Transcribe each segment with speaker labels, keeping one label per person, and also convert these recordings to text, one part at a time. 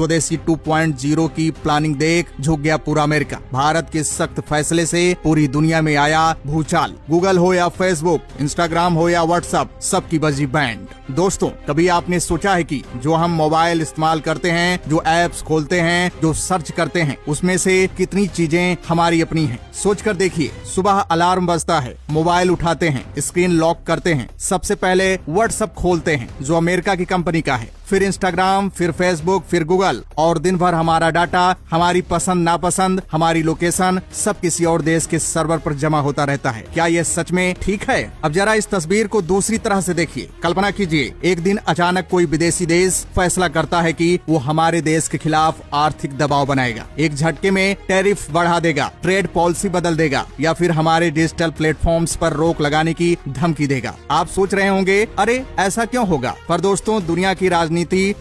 Speaker 1: स्वदेशी 2.0 की प्लानिंग देख झुक गया पूरा अमेरिका। भारत के सख्त फैसले से पूरी दुनिया में आया भूचाल। गूगल हो या फेसबुक, इंस्टाग्राम हो या व्हाट्सएप, सबकी बजी बैंड। दोस्तों, कभी आपने सोचा है कि जो हम मोबाइल इस्तेमाल करते हैं, जो एप्स खोलते हैं, जो सर्च करते हैं, उसमें से कितनी चीजें हमारी अपनी हैं? सोच कर देखिए। सुबह अलार्म बजता है, मोबाइल उठाते हैं, स्क्रीन लॉक करते हैं, सबसे पहले व्हाट्सएप खोलते हैं जो अमेरिका की कंपनी का है, फिर इंस्टाग्राम, फिर फेसबुक, फिर गूगल, और दिन भर हमारा डाटा, हमारी पसंद नापसंद, हमारी लोकेशन सब किसी और देश के सर्वर पर जमा होता रहता है। क्या ये सच में ठीक है? अब जरा इस तस्वीर को दूसरी तरह से देखिए। कल्पना कीजिए, एक दिन अचानक कोई विदेशी देश फैसला करता है कि वो हमारे देश के खिलाफ आर्थिक दबाव बनाएगा, एक झटके में टैरिफ बढ़ा देगा, ट्रेड पॉलिसी बदल देगा, या फिर हमारे डिजिटल प्लेटफॉर्म्स पर रोक लगाने की धमकी देगा। आप सोच रहे होंगे, अरे ऐसा क्यों होगा? पर दोस्तों, दुनिया की राजनीति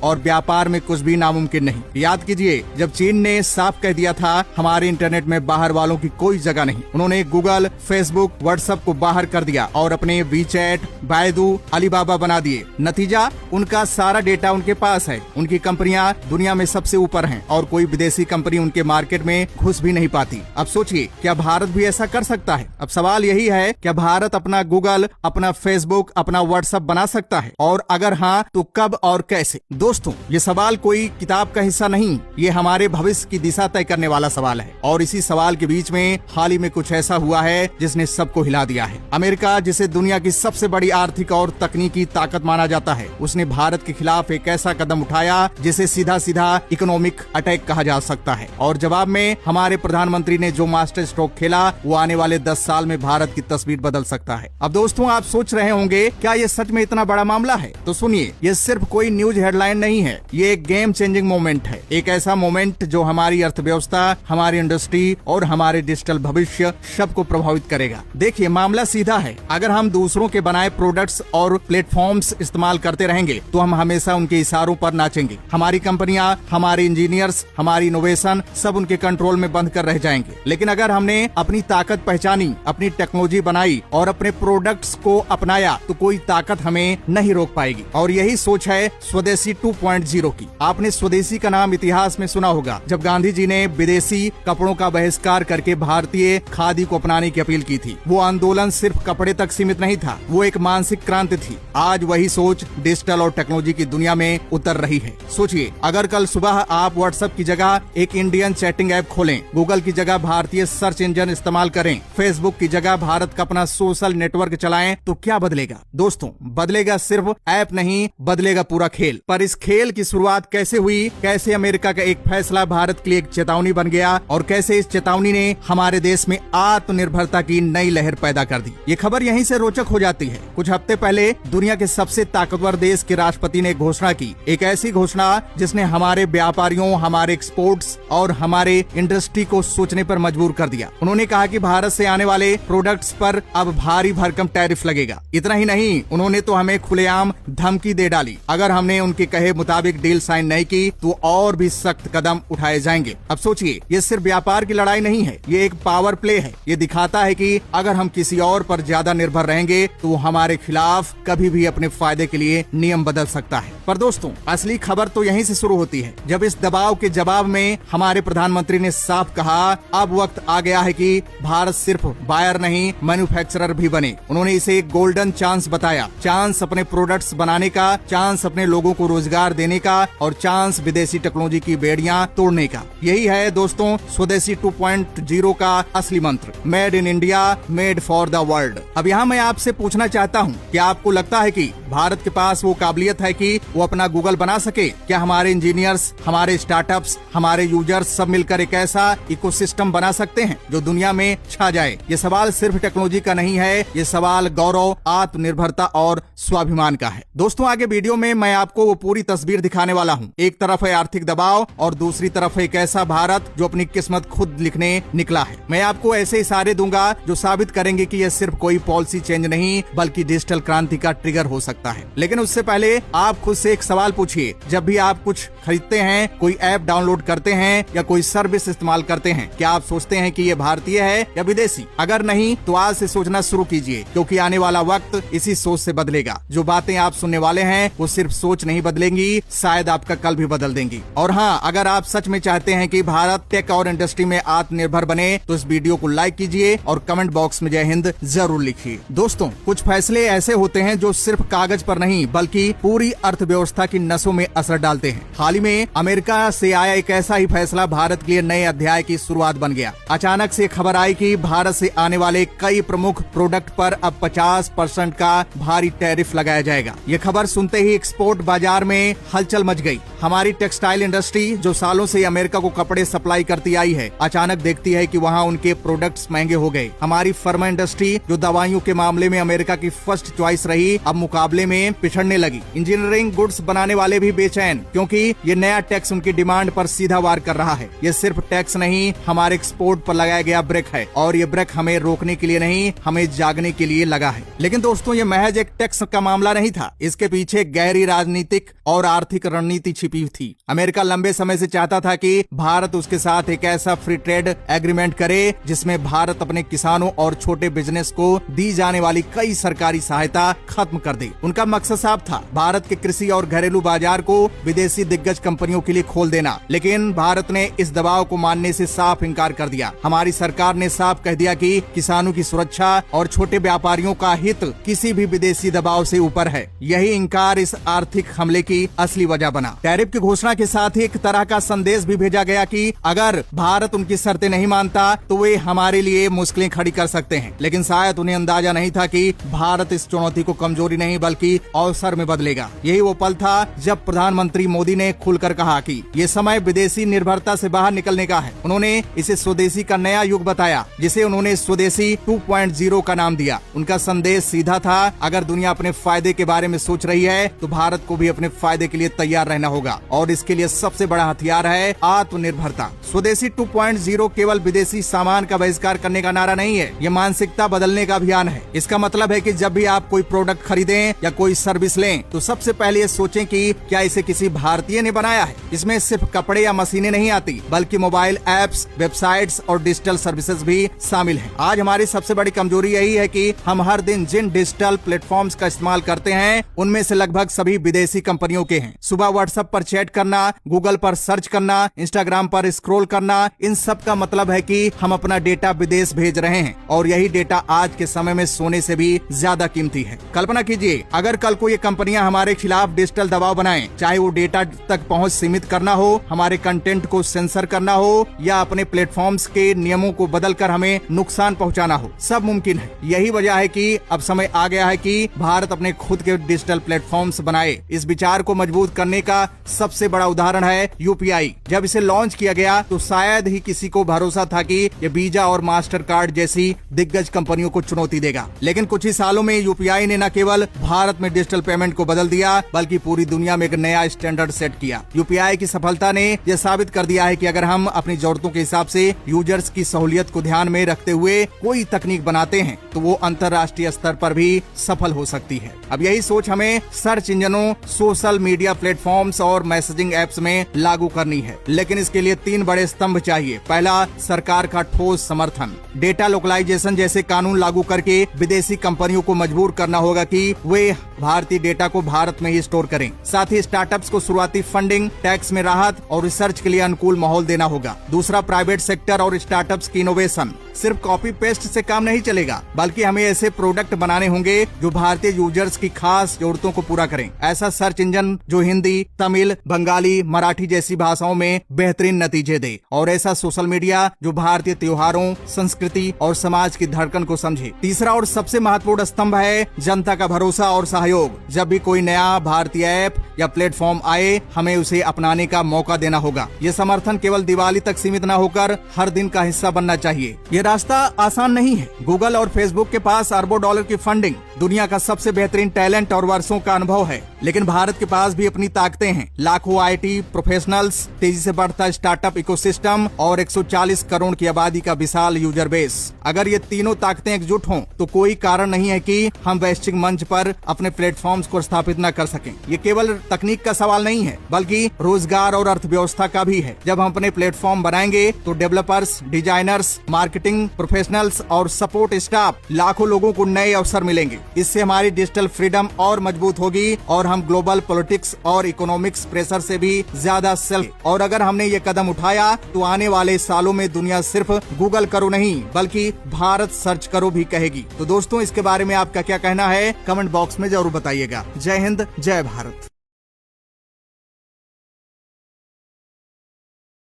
Speaker 1: और व्यापार में कुछ भी नामुमकिन नहीं। याद कीजिए, जब चीन ने साफ कह दिया था हमारे इंटरनेट में बाहर वालों की कोई जगह नहीं, उन्होंने गूगल, फेसबुक, व्हाट्सएप को बाहर कर दिया और अपने वीचैट, बायदू, अलीबाबा बना दिए। नतीजा, उनका सारा डेटा उनके पास है। उनकी कंपनियां दुनिया में सबसे ऊपर हैं और कोई विदेशी कंपनी उनके मार्केट में घुस भी नहीं पाती। अब सोचिए, क्या भारत भी ऐसा कर सकता है? अब सवाल यही है, क्या भारत अपना गूगल, अपना फेसबुक, अपना व्हाट्सएप बना सकता है? और अगर हाँ, तो कब और कैसे? दोस्तों, ये सवाल कोई किताब का हिस्सा नहीं, ये हमारे भविष्य की दिशा तय करने वाला सवाल है। और इसी सवाल के बीच में हाल ही में कुछ ऐसा हुआ है जिसने सबको हिला दिया है। अमेरिका, जिसे दुनिया की सबसे बड़ी आर्थिक और तकनीकी ताकत माना जाता है, उसने भारत के खिलाफ एक ऐसा कदम उठाया जिसे सीधा सीधा इकोनॉमिक अटैक कहा जा सकता है। और जवाब में हमारे प्रधानमंत्री ने जो मास्टर स्ट्रोक खेला, वो आने वाले 10 साल में भारत की तस्वीर बदल सकता है। अब दोस्तों, आप सोच रहे होंगे, क्या ये सच में इतना बड़ा मामला है? तो सुनिए, ये सिर्फ कोई न्यूज हेडलाइन नहीं है, ये एक गेम चेंजिंग मोमेंट है। एक ऐसा मोमेंट जो हमारी अर्थव्यवस्था, हमारी इंडस्ट्री और हमारे डिजिटल भविष्य सबको प्रभावित करेगा। देखिए, मामला सीधा है। अगर हम दूसरों के बनाए प्रोडक्ट्स और प्लेटफॉर्म्स इस्तेमाल करते रहेंगे तो हम हमेशा उनके इशारों पर नाचेंगे। हमारी कंपनियां, हमारे इंजीनियर्स, हमारी इनोवेशन सब उनके कंट्रोल में बंद कर रह जाएंगे। लेकिन अगर हमने अपनी ताकत पहचानी, अपनी टेक्नोलॉजी बनाई और अपने प्रोडक्ट्स को अपनाया, तो कोई ताकत हमें नहीं रोक पाएगी। और यही सोच है स्वदेशी 2.0 की। आपने स्वदेशी का नाम इतिहास में सुना होगा, जब गांधी जी ने विदेशी कपड़ों का बहिष्कार करके भारतीय खादी को अपनाने की अपील की थी। वो आंदोलन सिर्फ कपड़े तक सीमित नहीं था, वो एक मानसिक क्रांति थी। आज वही सोच डिजिटल और टेक्नोलॉजी की दुनिया में उतर रही है। सोचिए, अगर कल सुबह आप व्हाट्सएप की जगह एक इंडियन चैटिंग ऐप खोलें, गूगल की जगह भारतीय सर्च इंजन इस्तेमाल करें, फेसबुक की जगह भारत का अपना सोशल नेटवर्क चलाएं, तो क्या बदलेगा? दोस्तों, बदलेगा सिर्फ ऐप नहीं, बदलेगा पूरा खेल। पर इस खेल की शुरुआत कैसे हुई? कैसे अमेरिका का एक फैसला भारत के लिए एक चेतावनी बन गया और कैसे इस चेतावनी ने हमारे देश में आत्मनिर्भरता की नई लहर पैदा कर दी? ये खबर यहीं से रोचक हो जाती है। कुछ हफ्ते पहले दुनिया के सबसे ताकतवर देश के राष्ट्रपति ने घोषणा की, एक ऐसी घोषणा जिसने हमारे व्यापारियों, हमारे एक्सपोर्ट्स और हमारे इंडस्ट्री को सोचने पर मजबूर कर दिया। उन्होंने कहा कि भारत से आने वाले प्रोडक्ट्स पर अब भारी भरकम टैरिफ लगेगा। इतना ही नहीं, उन्होंने तो हमें खुलेआम धमकी दे डाली, अगर हमने उनके कहे मुताबिक डील साइन नहीं की तो और भी सख्त कदम उठाए जाएंगे। अब सोचिए, ये सिर्फ व्यापार की लड़ाई नहीं है, ये एक पावर प्ले है। ये दिखाता है कि अगर हम किसी और पर ज्यादा निर्भर रहेंगे तो वो हमारे खिलाफ कभी भी अपने फायदे के लिए नियम बदल सकता है। पर दोस्तों, असली खबर तो यहीं से शुरू होती है, जब इस दबाव के जवाब में हमारे प्रधानमंत्री ने साफ कहा, अब वक्त आ गया है कि भारत सिर्फ बायर नहीं, मैन्युफैक्चरर भी बने। उन्होंने इसे एक गोल्डन चांस बताया, चांस अपने प्रोडक्ट्स बनाने का, चांस अपने लोगों को रोजगार देने का और चांस विदेशी टेक्नोलॉजी की बेड़ियां तोड़ने का। यही है दोस्तों स्वदेशी 2.0 का असली मंत्र, made in India, made for the world. अब यहाँ मैं आपसे पूछना चाहता हूँ, क्या आपको लगता है कि भारत के पास वो काबिलियत है कि वो अपना गूगल बना सके? क्या हमारे इंजीनियर्स, हमारे स्टार्टअप्स, हमारे यूजर्स सब मिलकर एक ऐसा इकोसिस्टम बना सकते हैं जो दुनिया में छा जाए? ये सवाल सिर्फ टेक्नोलॉजी का नहीं है, ये सवाल गौरव, आत्मनिर्भरता और स्वाभिमान का है। दोस्तों, आगे वीडियो में मैं आपको वो पूरी तस्वीर दिखाने वाला हूँ। एक तरफ है आर्थिक दबाव और दूसरी तरफ एक ऐसा भारत जो अपनी किस्मत खुद लिखने निकला है। मैं आपको ऐसे इशारे दूंगा जो साबित करेंगे कि यह सिर्फ कोई पॉलिसी चेंज नहीं, बल्कि डिजिटल क्रांति का ट्रिगर हो सकता है। लेकिन उससे पहले आप खुद से एक सवाल पूछिए। जब भी आप कुछ खरीदते हैं, कोई ऐप डाउनलोड करते हैं या कोई सर्विस इस्तेमाल करते हैं, क्या आप सोचते हैं कि ये भारतीय है या विदेशी? अगर नहीं तो आज से सोचना शुरू कीजिए, क्योंकि आने वाला वक्त इसी सोच से बदलेगा। जो बातें आप सुनने वाले हैं वो सिर्फ सोच नहीं बदलेंगी, शायद आपका कल भी बदल देंगी। और हाँ, अगर आप सच में चाहते हैं कि भारत टेक और इंडस्ट्री में आत्मनिर्भर बने तो इस वीडियो को लाइक कीजिए और कमेंट बॉक्स में जय हिंद जरूर लिखिए। दोस्तों, कुछ फैसले ऐसे होते हैं जो सिर्फ कागज पर नहीं बल्कि पूरी अर्थव्यवस्था की नसों में असर डालते हैं। हाल ही में अमेरिका से आया एक ऐसा ही फैसला भारत के लिए नए अध्याय की शुरुआत बन गया। अचानक से खबर आई कि भारत से आने वाले कई प्रमुख प्रोडक्ट पर अब 50% का भारी टैरिफ लगाया जाएगा। ये खबर सुनते ही एक्सपोर्ट बाजार में हलचल मच गई। हमारी टेक्सटाइल इंडस्ट्री जो सालों से अमेरिका को कपड़े सप्लाई करती आई है, अचानक देखती है कि वहाँ उनके प्रोडक्ट्स महंगे हो गए। हमारी फार्मा इंडस्ट्री जो दवाइयों के मामले में अमेरिका की फर्स्ट चॉइस रही, अब मुकाबले में पिछड़ने लगी। इंजीनियरिंग गुड्स बनाने वाले भी बेचैन, क्योंकि ये नया टैक्स उनकी डिमांड पर सीधा वार कर रहा है। ये सिर्फ टैक्स नहीं, हमारे एक्सपोर्ट पर लगाया गया ब्रेक है, और ये ब्रेक हमें रोकने के लिए नहीं, हमें जागने के लिए लगा है। लेकिन दोस्तों, ये महज एक टैक्स का मामला नहीं था। इसके पीछे गहरी राजनीतिक और आर्थिक रणनीति छिपी थी। अमेरिका लंबे समय से चाहता था कि भारत उसके साथ एक ऐसा फ्री ट्रेड एग्रीमेंट करे जिसमें भारत अपने किसानों और छोटे बिजनेस को दी जाने वाली कई सरकारी सहायता खत्म कर दे। उनका मकसद साफ था, भारत के कृषि और घरेलू बाजार को विदेशी दिग्गज कंपनियों के लिए खोल देना। लेकिन भारत ने इस दबाव को मानने से साफ इनकार कर दिया। हमारी सरकार ने साफ कह दिया कि किसानों की सुरक्षा और छोटे व्यापारियों का हित किसी भी विदेशी दबाव से ऊपर है। यही इनकार इस आर्थिक हमले की असली वजह बना। टैरिफ की घोषणा के साथ ही एक तरह का संदेश भी भेजा गया कि अगर भारत उनकी शर्तें नहीं मानता तो वे हमारे लिए मुश्किलें खड़ी कर सकते हैं। लेकिन शायद उन्हें अंदाजा नहीं था कि भारत इस चुनौती को कमजोरी नहीं बल्कि अवसर में बदलेगा। यही वो पल था जब प्रधानमंत्री मोदी ने खुलकर कहा कि ये समय विदेशी निर्भरता से बाहर निकलने का है। उन्होंने इसे स्वदेशी का नया युग बताया, जिसे उन्होंने स्वदेशी 2.0 का नाम दिया। उनका संदेश सीधा था, अगर दुनिया अपने फायदे के बारे में सोच रही है तो भारत को भी अपने फायदे के लिए तैयार रहना होगा, और इसके लिए सबसे बड़ा हथियार है आत्मनिर्भरता। स्वदेशी 2.0 केवल विदेशी सामान का बहिष्कार करने का नारा नहीं है, ये मानसिकता बदलने का अभियान है। इसका मतलब है कि जब भी आप कोई प्रोडक्ट खरीदें या कोई सर्विस लें तो सबसे पहले ये सोचें कि क्या इसे किसी भारतीय ने बनाया है। इसमें सिर्फ कपड़े या मशीनें नहीं आती, बल्कि मोबाइल ऐप्स, वेबसाइट्स और डिजिटल सर्विसेज भी शामिल हैं। आज हमारी सबसे बड़ी कमजोरी यही है कि हम हर दिन जिन डिजिटल प्लेटफॉर्म्स का इस्तेमाल करते हैं उनमें से लगभग सभी विदेशी कंपनियों के हैं। सुबह व्हाट्सएप पर चैट करना, गूगल पर सर्च करना, इंस्टाग्राम पर स्क्रॉल करना, इन सब का मतलब है कि हम अपना डेटा विदेश भेज रहे हैं, और यही डेटा आज के समय में सोने से भी ज्यादा कीमती है। कल्पना कीजिए, अगर कल को ये कंपनियां हमारे खिलाफ डिजिटल दबाव बनाएं, चाहे वो डेटा तक पहुंच सीमित करना हो, हमारे कंटेंट को सेंसर करना हो, या अपने प्लेटफॉर्म्स के नियमों को बदलकर हमें नुकसान पहुंचाना हो, सब मुमकिन है। यही वजह है कि अब समय आ गया है कि भारत अपने खुद के डिजिटल प्लेटफॉर्म्स बनाए। इस विचार को मजबूत करने का सबसे बड़ा उदाहरण है यूपीआई। जब इसे लॉन्च किया गया तो शायद ही किसी को भरोसा था कि ये वीजा और मास्टर कार्ड जैसी दिग्गज कंपनियों को चुनौती देगा। लेकिन कुछ ही सालों में यूपीआई ने न केवल भारत में डिजिटल पेमेंट को बदल दिया, बल्कि पूरी दुनिया में एक नया स्टैंडर्ड सेट किया। यूपीआई की सफलता ने यह साबित कर दिया है कि अगर हम अपनी जरूरतों के हिसाब से यूजर्स की सहूलियत को ध्यान में रखते हुए कोई तकनीक बनाते हैं तो वो अंतर्राष्ट्रीय स्तर पर भी सफल हो सकती है। अब यही सोच हमें सर्च इंजनों, सोशल मीडिया प्लेटफॉर्म्स और मैसेजिंग एप्स में लागू करनी है। लेकिन इसके लिए 3 बड़े स्तंभ चाहिए। पहला, सरकार का ठोस समर्थन। डेटा लोकलाइजेशन जैसे कानून लागू करके विदेशी कंपनियों को मजबूर करना होगा कि वे भारतीय डेटा को भारत में ही स्टोर करें। साथ ही स्टार्टअप्स को शुरुआती फंडिंग, टैक्स में राहत और रिसर्च के लिए अनुकूल माहौल देना होगा। दूसरा, प्राइवेट सेक्टर और स्टार्टअप्स की इनोवेशन। सिर्फ कॉपी पेस्ट से काम नहीं चलेगा, बल्कि हमें ऐसे प्रोडक्ट बनाने होंगे जो भारतीय यूजर्स की खास जरूरतों को पूरा करें। ऐसा सर्च इंजन जो हिंदी, तमिल, बंगाली, मराठी जैसी भाषाओं में बेहतरीन नतीजे दे, और ऐसा सोशल मीडिया जो भारतीय त्योहारों, संस्कृति और समाज की धड़कन को समझे। तीसरा और सबसे महत्वपूर्ण स्तंभ है जनता का भरोसा और सहयोग। जब भी कोई नया भारतीय ऐप या प्लेटफॉर्म आए, हमें उसे अपनाने का मौका देना होगा। ये समर्थन केवल दिवाली तक सीमित न होकर हर दिन का हिस्सा बनना चाहिए। ये रास्ता आसान नहीं है। गूगल और फेसबुक के पास अरबों डॉलर की फंडिंग दुनिया का सबसे बेहतरीन टैलेंट और वर्षों का अनुभव है, लेकिन भारत के पास भी अपनी ताकतें हैं। लाखों आईटी प्रोफेशनल्स, तेजी से बढ़ता स्टार्टअप इकोसिस्टम और 140 करोड़ की आबादी का विशाल यूजर बेस। अगर ये तीनों ताकतें एकजुट हों तो कोई कारण नहीं है कि हम वैश्विक मंच पर अपने प्लेटफॉर्म्स को स्थापित न कर सकें। ये केवल तकनीक का सवाल नहीं है, बल्कि रोजगार और अर्थव्यवस्था का भी है। जब हम अपने प्लेटफॉर्म बनाएंगे तो डेवलपर्स, डिजाइनर्स, मार्केटिंग प्रोफेशनल्स और सपोर्ट स्टाफ लाखों लोगों को नए अवसर मिलेंगे। इससे हमारी डिजिटल फ्रीडम और मजबूत होगी और हम ग्लोबल पॉलिटिक्स और इकोनॉमिक्स प्रेशर से भी ज्यादा सेल्फ। और अगर हमने ये कदम उठाया तो आने वाले सालों में दुनिया सिर्फ गूगल करो नहीं बल्कि भारत सर्च करो भी कहेगी। तो दोस्तों, इसके बारे में आपका क्या कहना है कमेंट बॉक्स में जरूर बताइएगा। जय हिंद, जय भारत।